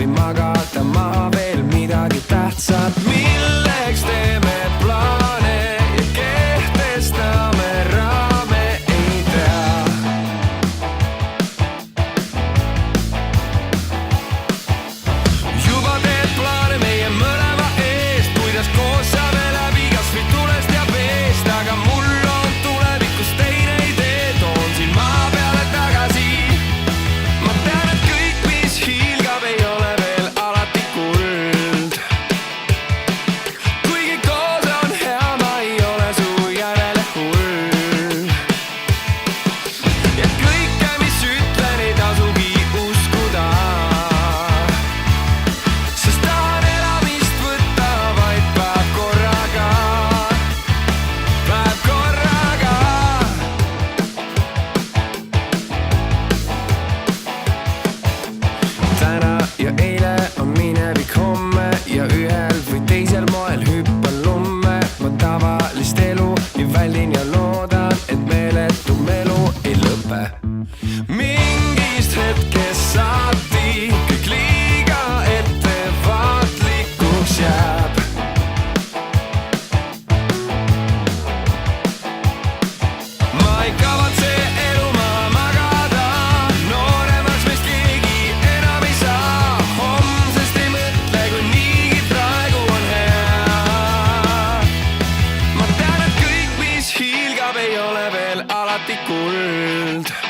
või magada maha veel midagi tähtsat. Milleks teeme plaane ja kehtestame raame, ei tea. Juba teed plaane meie mõlema eest, kuidas koos saame läbi kas või tulest ja veest, aga mul on tulevikus teine idee, toon siin maa peale tagasi. Ma tean, et kõik, mis hiilgab, ei ole veel alati kuld. Kuigi koos on hea, ma ei ole su järele hull. Ja kõike, mis ütlen, ei tasugi uskuda, sest tahan elamist võtta vaid päev korraga, päev korraga. Täna ja eile on minevik homme ja ühel või teisel moel hüppan lumme. Ma tavalist elu nii väldin ja loodan, et meeletu elu ei lõpe. Mingist hetkest saati kõik liiga ettevaatlikuks jääb. Ma ei kavatse elu maha magada, nooremaks meist keegi enam ei saa. Homsest ei mõtle, kui niigi praegu on hea. Ma tean, et kõik, mis hiilgab, ei ole veel alati kuld.